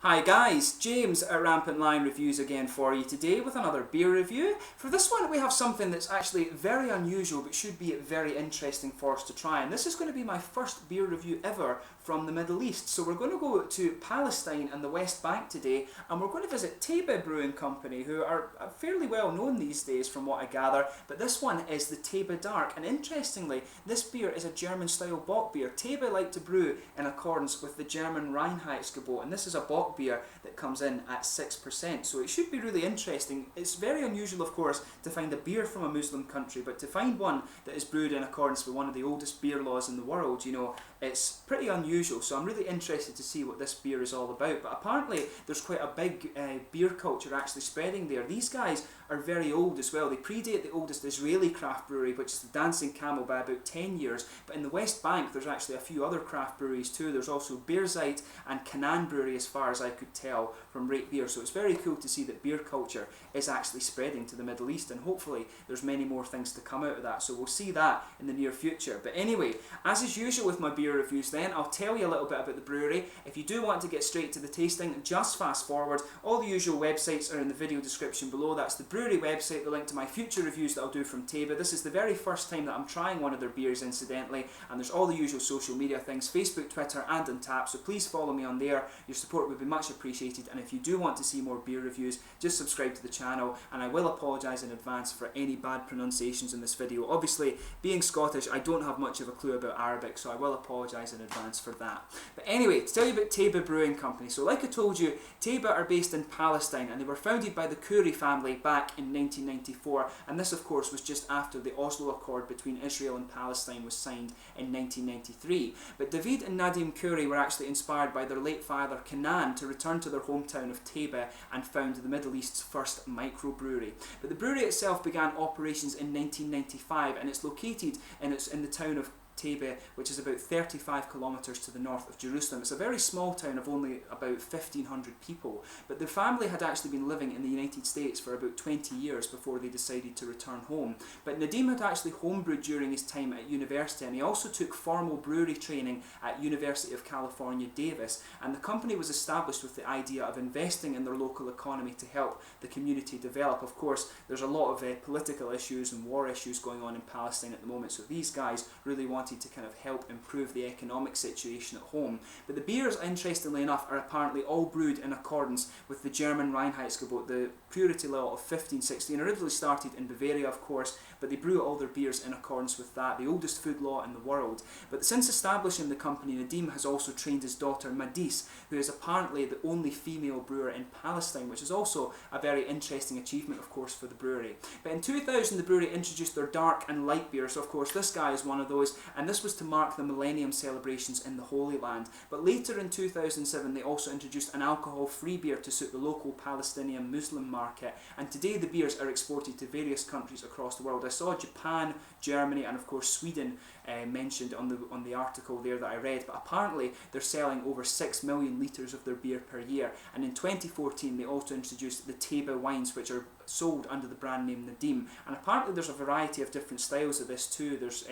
Hi guys, James at Rampant Lion Reviews again for you today with another beer review. For this one we have something that's actually very unusual but should be very interesting for us to try, and this is going to be my first beer review ever from the Middle East. So we're going to go to Palestine and the West Bank today, and we're going to visit Taybeh Brewing Company, who are fairly well known these days from what I gather, but this one is the Taybeh Dark, and interestingly this beer is a German style bock beer. Taybeh like to brew in accordance with the German Reinheitsgebot, and this is a bock beer that comes in at 6%, so it should be really interesting. It's very unusual, of course, to find a beer from a Muslim country, but to find one that is brewed in accordance with one of the oldest beer laws in the world, you know, it's pretty unusual. So I'm really interested to see what this beer is all about. But apparently there's quite a big beer culture actually spreading there. These guys are very old as well. They predate the oldest Israeli craft brewery, which is the Dancing Camel, by about 10 years. But in the West Bank there's actually a few other craft breweries too. There's also Beerzeit and Candied brewery, as far as I could tell from Rate Beer. So it's very cool to see that beer culture is actually spreading to the Middle East, and hopefully there's many more things to come out of that. So we'll see that in the near future. But anyway, as is usual with my beer reviews then, I'll tell you a little bit about the brewery. If you do want to get straight to the tasting, just fast forward. All the usual websites are in the video description below. That's the brewery website, the link to my future reviews that I'll do from Taybeh. This is the very first time that I'm trying one of their beers, incidentally, and there's all the usual social media things, Facebook, Twitter and Untappd, so please follow me on there. Your support would be much appreciated, and if you do want to see more beer reviews, just subscribe to the channel, and I will apologise in advance for any bad pronunciations in this video. Obviously, being Scottish, I don't have much of a clue about Arabic, so I will apologise in advance for that. But anyway, to tell you about Taybeh Brewing Company. So like I told you, Taybeh are based in Palestine, and they were founded by the Khoury family back in 1994, and this of course was just after the Oslo Accord between Israel and Palestine was signed in 1993. But David and Nadim Khoury were actually inspired by their late father Canaan to return to their hometown of Taybeh and found the Middle East's first microbrewery. But the brewery itself began operations in 1995, and it's located in the town of Taybeh, which is about 35 kilometres to the north of Jerusalem. It's a very small town of only about 1,500 people, but the family had actually been living in the United States for about 20 years before they decided to return home. But Nadim had actually homebrewed during his time at university, and he also took formal brewery training at University of California, Davis, and the company was established with the idea of investing in their local economy to help the community develop. Of course, there's a lot of political issues and war issues going on in Palestine at the moment, so these guys really wanted to kind of help improve the economic situation at home. But the beers, interestingly enough, are apparently all brewed in accordance with the German Reinheitsgebot, the purity law of 1516. Originally started in Bavaria, of course, but they brew all their beers in accordance with that, the oldest food law in the world. But since establishing the company, Nadim has also trained his daughter Madis, who is apparently the only female brewer in Palestine, which is also a very interesting achievement, of course, for the brewery. But in 2000 the brewery introduced their dark and light beer, so of course this guy is one of those, and this was to mark the Millennium celebrations in the Holy Land. But later in 2007 they also introduced an alcohol-free beer to suit the local Palestinian Muslim market, and today the beers are exported to various countries across the world. I saw Japan, Germany and of course Sweden mentioned on the article there that I read, but apparently they're selling over 6 million litres of their beer per year. And in 2014 they also introduced the Taybeh wines, which are sold under the brand name Nadim, and apparently there's a variety of different styles of this too. There's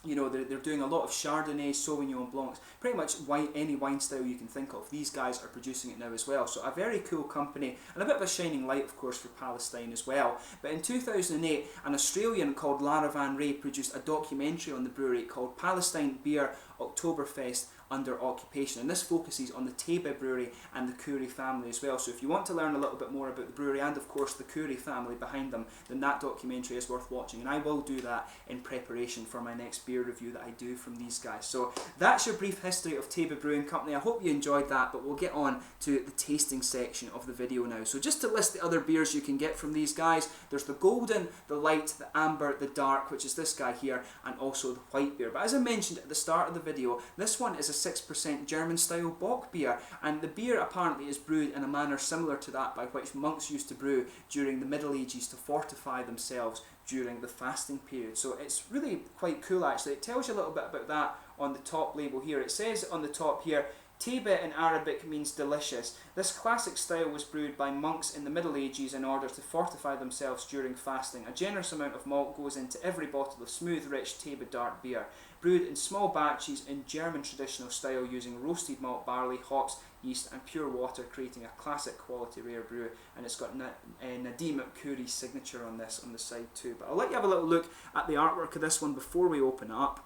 you know, they're doing a lot of Chardonnay, Sauvignon Blancs, pretty much any wine style you can think of. These guys are producing it now as well. So a very cool company, and a bit of a shining light, of course, for Palestine as well. But in 2008, an Australian called Lara Van Ray produced a documentary on the brewery called Palestine Beer Oktoberfest Under Occupation, and this focuses on the Taybeh brewery and the Khoury family as well. So if you want to learn a little bit more about the brewery and of course the Khoury family behind them, then that documentary is worth watching, and I will do that in preparation for my next beer review that I do from these guys. So that's your brief history of Taybeh Brewing Company. I hope you enjoyed that, but we'll get on to the tasting section of the video now. So just to list the other beers you can get from these guys, there's the golden, the light, the amber, the dark, which is this guy here, and also the white beer. But as I mentioned at the start of the video, this one is a 6% German style bock beer, and the beer apparently is brewed in a manner similar to that by which monks used to brew during the Middle Ages to fortify themselves during the fasting period. So it's really quite cool actually. It tells you a little bit about that on the top label here. It says on the top here, Taybeh in Arabic means delicious. This classic style was brewed by monks in the Middle Ages in order to fortify themselves during fasting. A generous amount of malt goes into every bottle of smooth, rich Taybeh dark beer. brewed in small batches in German traditional style using roasted malt, barley, hops, yeast and pure water, creating a classic quality rare brew. And it's got Nadim Khouri's signature on this on the side too. But I'll let you have a little look at the artwork of this one before we open it up.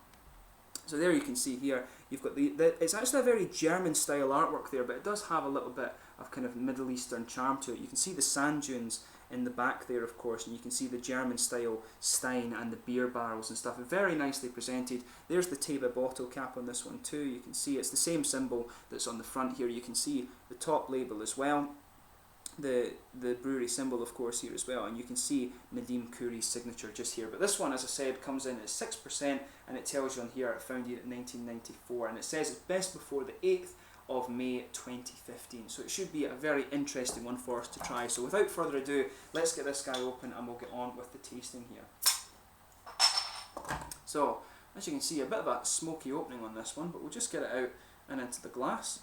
So there you can see here, you've got it's actually a very German style artwork there, but it does have a little bit of kind of Middle Eastern charm to it. You can see the sand dunes in the back there, of course, and you can see the German style stein and the beer barrels and stuff. Very nicely presented. There's the Taybeh bottle cap on this one too. You can see it's the same symbol that's on the front here. You can see the top label as well. The brewery symbol, of course, here as well, and you can see Nadim Khouri's signature just here. But this one, as I said, comes in at 6%, and it tells you on here founded in 1994, and it says it's best before the 8th of May 2015. So it should be a very interesting one for us to try. So without further ado, let's get this guy open and we'll get on with the tasting here. So as you can see, a bit of a smoky opening on this one, but we'll just get it out and into the glass.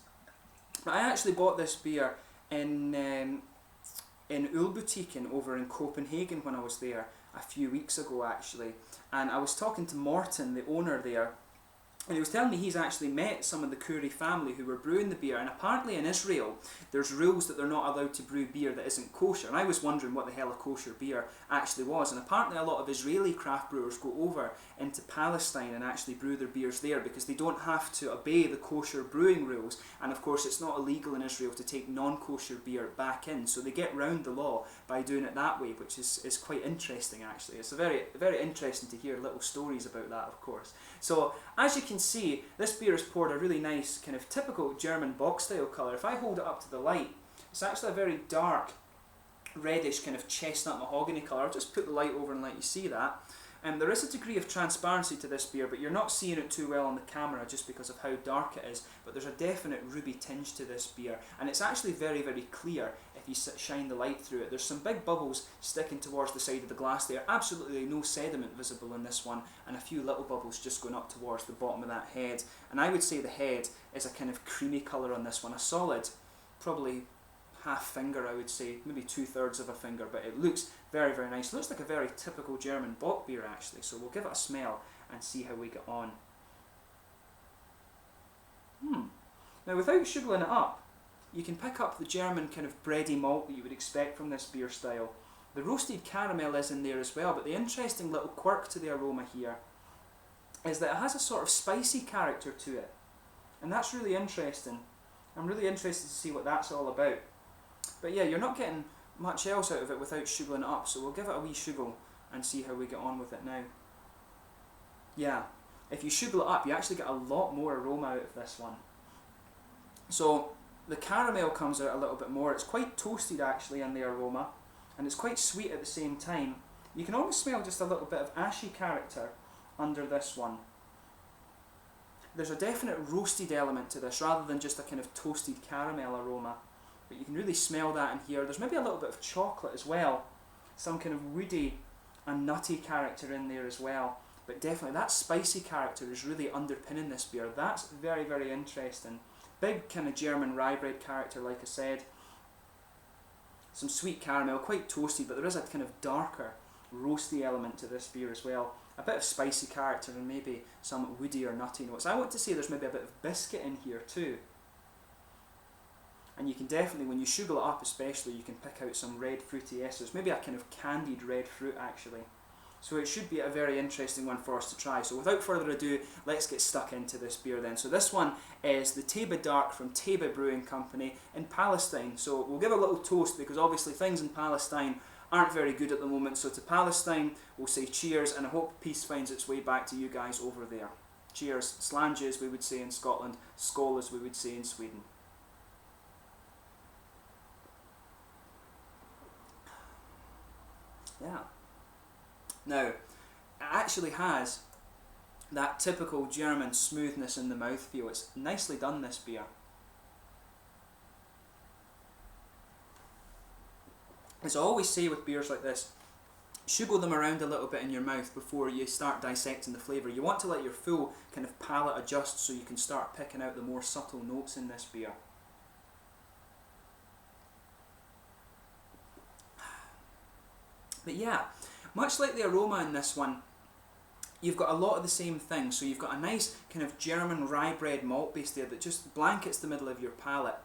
But I actually bought this beer in Ølbutikken over in Copenhagen when I was there a few weeks ago actually, and I was talking to Morten, the owner there, and he was telling me he's actually met some of the Khouri family who were brewing the beer, and apparently in Israel there's rules that they're not allowed to brew beer that isn't kosher, and I was wondering what the hell a kosher beer actually was, and apparently a lot of Israeli craft brewers go over into Palestine and actually brew their beers there because they don't have to obey the kosher brewing rules, and of course it's not illegal in Israel to take non-kosher beer back in, so they get round the law by doing it that way, which is quite interesting actually. It's very interesting to hear little stories about that, of course. So as you can see, this beer is poured a really nice kind of typical German box style colour. If I hold it up to the light, it's actually a very dark reddish kind of chestnut mahogany colour. I'll just put the light over and let you see that. There is a degree of transparency to this beer, but you're not seeing it too well on the camera just because of how dark it is, but there's a definite ruby tinge to this beer, and it's actually very, very clear if you shine the light through it. There's some big bubbles sticking towards the side of the glass there, absolutely no sediment visible in this one, and a few little bubbles just going up towards the bottom of that head, and I would say the head is a kind of creamy colour on this one, a solid, probably half finger I would say, maybe 2/3 of a finger, but it looks very, very nice. It looks like a very typical German bock beer actually, so we'll give it a smell and see how we get on. Now without sugaring it up, you can pick up the German kind of bready malt that you would expect from this beer style. The roasted caramel is in there as well, but the interesting little quirk to the aroma here is that it has a sort of spicy character to it, and that's really interesting. I'm really interested to see what that's all about. But yeah, you're not getting much else out of it without sugaring it up, so we'll give it a wee sugar and see how we get on with it now. Yeah, if you sugar it up, you actually get a lot more aroma out of this one. So the caramel comes out a little bit more. It's quite toasted actually in the aroma, and it's quite sweet at the same time. You can almost smell just a little bit of ashy character under this one. There's a definite roasted element to this rather than just a kind of toasted caramel aroma, but you can really smell that in here. There's maybe a little bit of chocolate as well, some kind of woody and nutty character in there as well, but definitely that spicy character is really underpinning this beer. That's very, very interesting. Big kind of German rye bread character, like I said, some sweet caramel, quite toasted, but there is a kind of darker roasty element to this beer as well. A bit of spicy character and maybe some woody or nutty notes. I want to say there's maybe a bit of biscuit in here too. And you can definitely, when you sugar it up especially, you can pick out some red fruity esters. Maybe a kind of candied red fruit actually. So it should be a very interesting one for us to try. So without further ado, let's get stuck into this beer then. So this one is the Taybeh Dark from Taybeh Brewing Company in Palestine. So we'll give a little toast because obviously things in Palestine aren't very good at the moment. So to Palestine, we'll say cheers, and I hope peace finds its way back to you guys over there. Cheers. Slange, as we would say in Scotland. Skål, as we would say in Sweden. Yeah. Now, it actually has that typical German smoothness in the mouthfeel. It's nicely done, this beer. As I always say with beers like this, sugar them around a little bit in your mouth before you start dissecting the flavour. You want to let your full kind of palate adjust so you can start picking out the more subtle notes in this beer. But yeah, much like the aroma in this one, you've got a lot of the same things. So you've got a nice kind of German rye bread malt base there that just blankets the middle of your palate.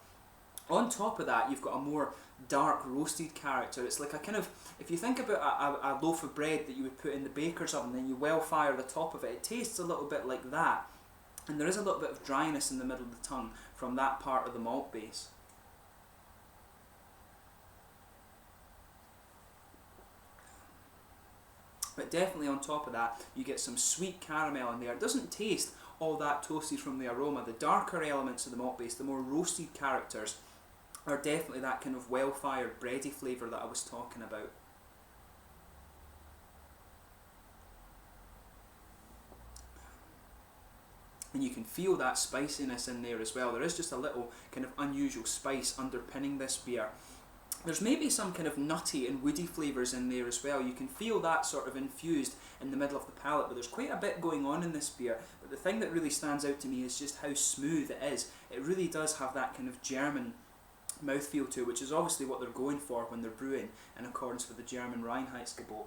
On top of that, you've got a more dark roasted character. It's like a kind of, if you think about a loaf of bread that you would put in the baker's oven, then you well fire the top of it, it tastes a little bit like that. And there is a little bit of dryness in the middle of the tongue from that part of the malt base. But definitely on top of that, you get some sweet caramel in there. It doesn't taste all that toasted from the aroma. The darker elements of the malt base, the more roasted characters, are definitely that kind of well-fired bready flavour that I was talking about. And you can feel that spiciness in there as well. There is just a little kind of unusual spice underpinning this beer. There's maybe some kind of nutty and woody flavours in there as well. You can feel that sort of infused in the middle of the palate, but there's quite a bit going on in this beer. But the thing that really stands out to me is just how smooth it is. It really does have that kind of German mouthfeel to it, which is obviously what they're going for when they're brewing in accordance with the German Reinheitsgebot.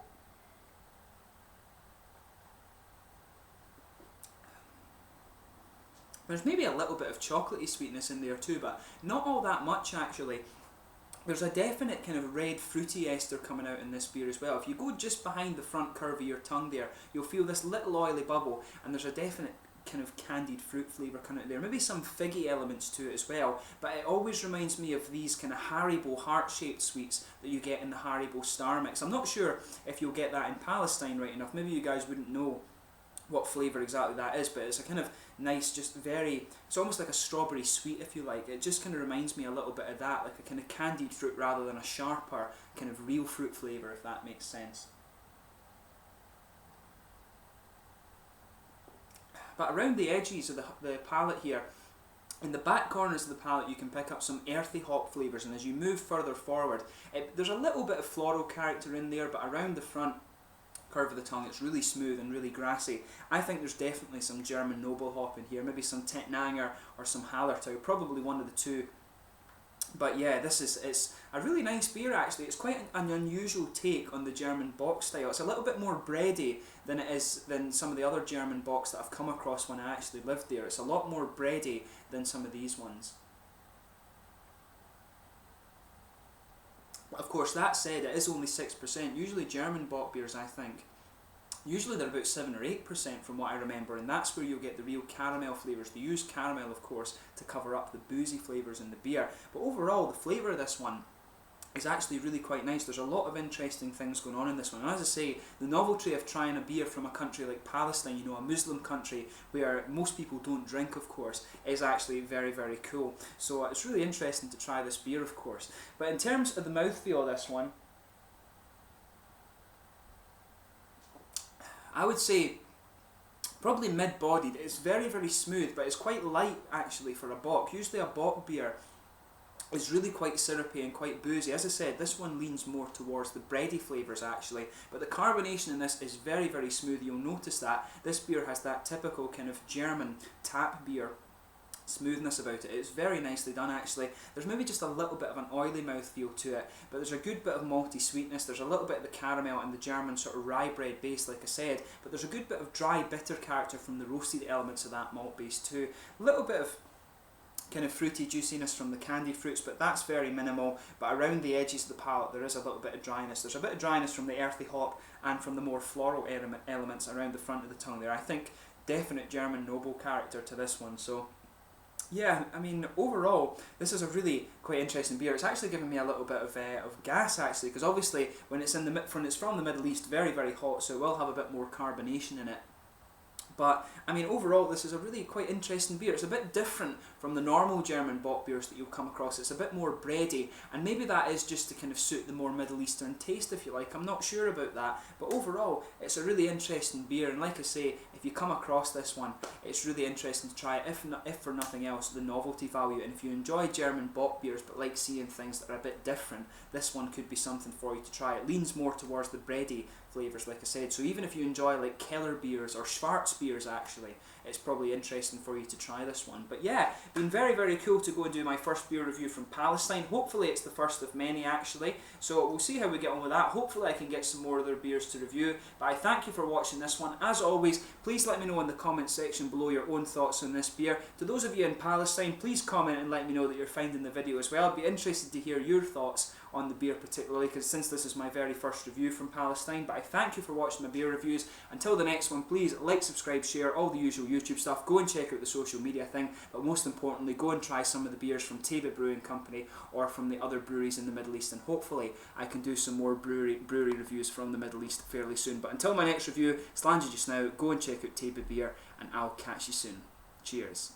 There's maybe a little bit of chocolatey sweetness in there too, but not all that much actually. There's a definite kind of red fruity ester coming out in this beer as well. If you go just behind the front curve of your tongue there, you'll feel this little oily bubble, and there's a definite kind of candied fruit flavour coming out there. Maybe some figgy elements to it as well, but it always reminds me of these kind of Haribo heart-shaped sweets that you get in the Haribo Star Mix. I'm not sure if you'll get that in Palestine right enough. Maybe you guys wouldn't know what flavour exactly that is, but it's a kind of nice, just very, it's almost like a strawberry sweet if you like. It just kind of reminds me a little bit of that, like a kind of candied fruit rather than a sharper kind of real fruit flavour, if that makes sense. But around the edges of the palate here, in the back corners of the palate, you can pick up some earthy hop flavours, and as you move further forward, there's a little bit of floral character in there, but around the front curve of the tongue, it's really smooth and really grassy. I think there's definitely some German noble hop in here, maybe some Tettnanger or some Hallertau, probably one of the two. But yeah, it's a really nice beer actually. It's quite an unusual take on the German bock style. It's a little bit more bready than some of the other German bocks that I've come across when I actually lived there. It's a lot more bready than some of these ones. Of course, that said, it is only 6%. Usually German bock beers, I think, usually they're about 7 or 8% from what I remember, and that's where you'll get the real caramel flavours. They use caramel, of course, to cover up the boozy flavours in the beer. But overall, the flavour of this one is actually really quite nice. There's a lot of interesting things going on in this one. And as I say, the novelty of trying a beer from a country like Palestine, you know, a Muslim country where most people don't drink, of course, is actually very, very cool. So it's really interesting to try this beer, of course. But in terms of the mouthfeel of this one, I would say probably mid-bodied. It's very, very smooth, but it's quite light actually for a bock. Usually a bock beer is really quite syrupy and quite boozy. As I said, this one leans more towards the bready flavours actually, but the carbonation in this is very, very smooth. You'll notice that. This beer has that typical kind of German tap beer smoothness about it. It's very nicely done actually. There's maybe just a little bit of an oily mouthfeel to it, but there's a good bit of malty sweetness. There's a little bit of the caramel and the German sort of rye bread base, like I said, but there's a good bit of dry bitter character from the roasted elements of that malt base too. A little bit of kind of fruity juiciness from the candied fruits, but that's very minimal. But around the edges of the palate there is a little bit of dryness. There's a bit of dryness from the earthy hop and from the more floral elements around the front of the tongue there. I think definite German noble character to this one. So yeah, I mean, overall, this is a really quite interesting beer. It's actually giving me a little bit of gas, actually, because obviously when it's it's from the Middle East, very, very hot, so it will have a bit more carbonation in it. But, I mean, overall, this is a really quite interesting beer. It's a bit different from the normal German bock beers that you'll come across. It's a bit more bready, and maybe that is just to kind of suit the more Middle Eastern taste, if you like. I'm not sure about that. But overall, it's a really interesting beer, and like I say, if you come across this one, it's really interesting to try it, if for nothing else, the novelty value. And if you enjoy German bock beers but like seeing things that are a bit different, this one could be something for you to try. It leans more towards the bready flavours, like I said. So even if you enjoy like Keller beers or Schwarz beers, actually, it's probably interesting for you to try this one. But yeah, been very, very cool to go and do my first beer review from Palestine. Hopefully it's the first of many actually, so we'll see how we get on with that. Hopefully I can get some more of their beers to review, but I thank you for watching this one. As always, please let me know in the comment section below your own thoughts on this beer. To those of you in Palestine, please comment and let me know that you're finding the video as well. I'd be interested to hear your thoughts on the beer particularly, because since this is my very first review from Palestine. But I thank you for watching my beer reviews. Until the next one, please like, subscribe, share, all the usual YouTube stuff. Go and check out the social media thing, but most importantly, go and try some of the beers from Taybeh Brewing Company or from the other breweries in the Middle East, and hopefully I can do some more brewery reviews from the Middle East fairly soon. But until my next review, Slangy just now, go and check out Taybeh Beer, and I'll catch you soon. Cheers.